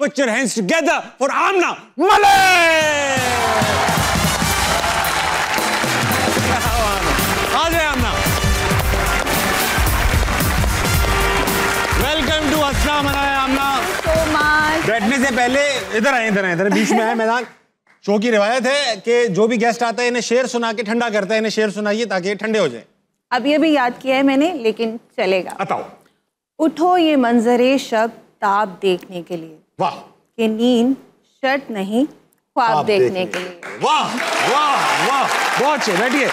Put your hands together for Amna Malik. आ जाए आमना। Welcome to हंसना मनाया आमना। बैठने से पहले इधर बीच में है मैदान। शो की रिवायत है कि जो भी गेस्ट आता है इन्हें शेर सुना के ठंडा करता है। इन्हें शेर सुनाइए ताकि ये ठंडे हो जाए। अब ये भी याद किया है मैंने, लेकिन चलेगा। बताओ। उठो ये मंजरे शब ताब देखने के लिए, वाह। कि नींद शर्त नहीं ख्वाब देखने के लिए। वाह वाह वाह, बहुत अच्छे। बैठिए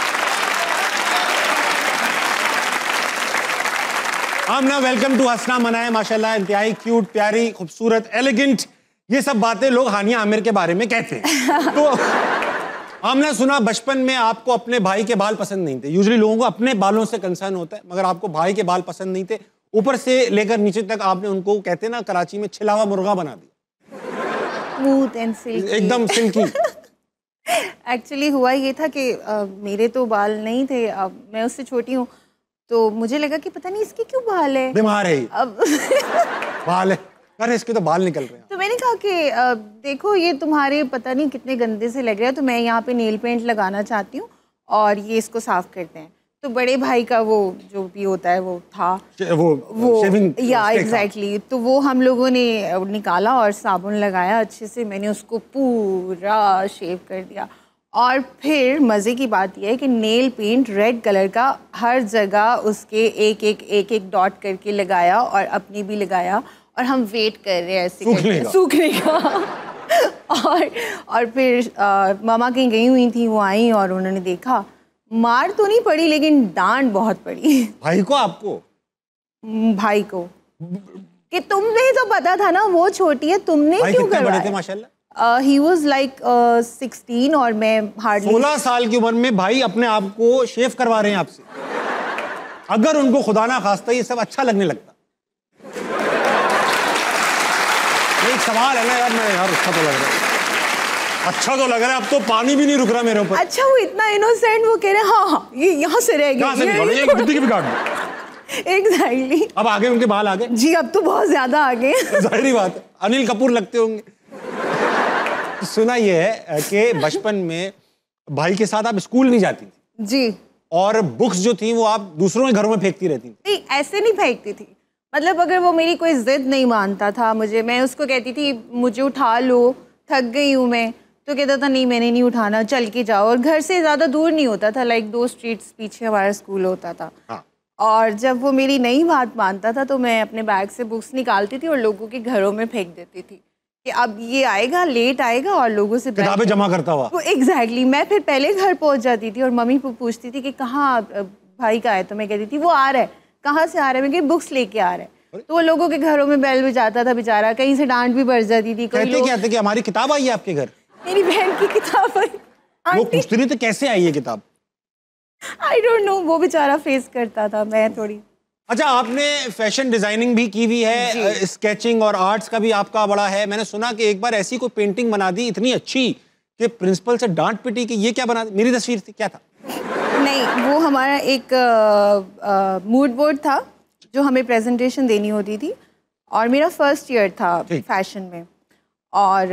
आमना, वेलकम टू हंसना मनाए। माशाल्लाह इंतहाई क्यूट, प्यारी, खूबसूरत, एलिगेंट, ये सब बातें लोग हानिया आमिर के बारे में कहते हैं। तो आमना, सुना बचपन में आपको अपने भाई के बाल पसंद नहीं थे। यूजुअली लोगों को अपने बालों से कंसर्न होता है, मगर आपको भाई के बाल पसंद नहीं थे। ऊपर से लेकर नीचे तक आपने उनको, कहते हैं ना कराची में, छिलावा मुर्गा बना दिया। स्मूथ एंड सिल्की, एकदम सिल्की। एक्चुअली हुआ ये था कि मेरे तो बाल नहीं थे, मैं उससे छोटी हूँ, तो मुझे लगा कि पता नहीं इसके क्यों बाल है, बीमार है अब बाल है, अरे इसके तो बाल निकल रहे हैं। तो मैंने कहा कि देखो ये तुम्हारे पता नहीं कितने गंदे से लग रहे हैं, तो मैं यहाँ पे नेल पेंट लगाना चाहती हूँ और ये इसको साफ करते हैं। तो बड़े भाई का वो जो भी होता है वो था, वो या एग्जैक्टली, तो वो हम लोगों ने निकाला और साबुन लगाया अच्छे से, मैंने उसको पूरा शेव कर दिया। और फिर मज़े की बात यह है कि नेल पेंट रेड कलर का हर जगह उसके एक एक डॉट करके लगाया और अपनी भी लगाया, और हम वेट कर रहे हैं ऐसे सूखने का। और फिर मामा कहीं गई हुई थी, वो आई और उन्होंने देखा, मार तो नहीं पड़ी लेकिन डांट बहुत पड़ी। भाई को? आपको? भाई को कि तुमने तो पता था ना वो छोटी है, तुमने क्यों करवाया? माशाल्लाह he was like 16 और मैं हार्डली 16 साल की उम्र में भाई अपने आप को शेव करवा रहे हैं आपसे। अगर उनको खुदा ना खास्ता ये सब अच्छा लगने लगता। एक सवाल है ना यार, मैं यार अच्छा तो लग रहा है, अच्छा तो लग रहा है, अब तो पानी भी नहीं रुक रहा मेरे ऊपर। अच्छा वो इतना इनोसेंट, वो कह रहे हैं हाँ ये यहाँ से रह गया, ये बुद्धि की बिगाड़। एग्जैक्टली। अब आगे उनके बाल आ गए? जी अब तो बहुत ज्यादा आ गए। जाहिर बात है, अनिल कपूर लगते होंगे। सुना ये है कि बचपन में भाई के साथ आप स्कूल नहीं जाती थी जी, और बुक्स जो थी वो आप दूसरों के घरों में फेंकती रहती थी। नहीं ऐसे नहीं फेंकती थी, मतलब अगर वो मेरी कोई जिद नहीं मानता था मुझे, मैं उसको कहती थी मुझे उठा लो, थक गई हूँ मैं, तो कहता था नहीं मैंने नहीं उठाना, चल के जाओ। और घर से ज़्यादा दूर नहीं होता था, लाइक 2 स्ट्रीट्स पीछे हमारा स्कूल होता था। हाँ। और जब वो मेरी नई बात मानता था तो मैं अपने बैग से बुक्स निकालती थी और लोगों के घरों में फेंक देती थी कि अब ये आएगा, लेट आएगा, और लोगों से किताबें जमा करता हुआ। एग्जैक्टली। मैं फिर पहले घर पहुंच जाती थी और मम्मी पूछती थी कि कहाँ भाई का है, तो मैं कहती थी वो आ रहा है। कहाँ से आ रहा है? मैं बुक्स लेके आ रहा है। तो वो लोगों के घरों में बेल बजाता था बेचारा, कहीं से डांट भी पड़ जाती थी। कहते क्या थे कि हमारी किताब आई है आपके घर? मेरी बहन की किताब आई। वो पूछती नहीं तो कैसे आई है किताब? आई डोंट नो, वो बेचारा फेस करता था, मैं थोड़ी। अच्छा, आपने फैशन डिजाइनिंग भी की हुई है, स्केचिंग और आर्ट्स का भी आपका बड़ा है। मैंने सुना कि एक बार ऐसी कोई पेंटिंग बना दी इतनी अच्छी कि प्रिंसिपल से डांट पिटी कि ये क्या बना दी? मेरी तस्वीर थी, क्या था? नहीं, वो हमारा एक मूड बोर्ड था जो हमें प्रेजेंटेशन देनी होती थी, और मेरा फर्स्ट ईयर था फैशन में, और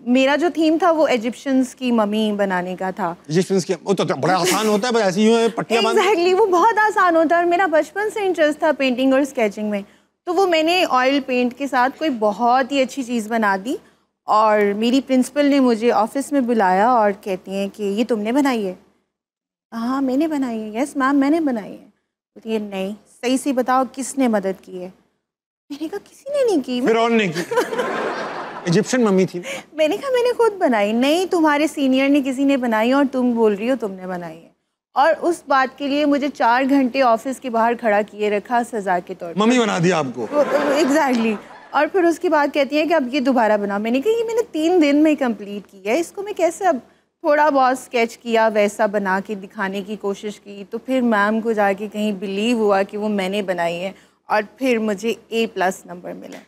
मेरा जो थीम था वो इजिप्शियंस की मम्मी बनाने का था। इजिप्शियंस की वो तो बड़ा आसान होता है, बस ऐसी ही पट्टियां बांध। एग्जैक्टली, वो बहुत आसान होता है, और मेरा बचपन से इंटरेस्ट था पेंटिंग और स्केचिंग में, तो वो मैंने ऑयल पेंट के साथ कोई बहुत ही अच्छी चीज़ बना दी। और मेरी प्रिंसिपल ने मुझे ऑफिस में बुलाया और कहती हैं कि ये तुमने बनाई है? हाँ मैंने बनाई है। यस मैम मैंने बनाई है। तो ये नहीं, सही से बताओ किसने मदद की है? मैंने कहा किसी ने नहीं की। फिर और नहीं की? इजिप्शियन मम्मी थी। मैंने कहा मैंने खुद बनाई। नहीं, तुम्हारे सीनियर ने किसी ने बनाई और तुम बोल रही हो तुमने बनाई है। और उस बात के लिए मुझे 4 घंटे ऑफिस के बाहर खड़ा किए रखा सजा के तौर पर। मम्मी बना दिया आपको? एग्जैक्टली। और फिर उसके बाद कहती है कि अब ये दोबारा बनाओ। मैंने कहा ये मैंने 3 दिन में कंप्लीट किया है, इसको मैं कैसे? अब थोड़ा बहुत स्केच किया, वैसा बना के दिखाने की कोशिश की, तो फिर मैम को जाके कहीं बिलीव हुआ कि वो मैंने बनाई है, और फिर मुझे A+ नंबर मिला।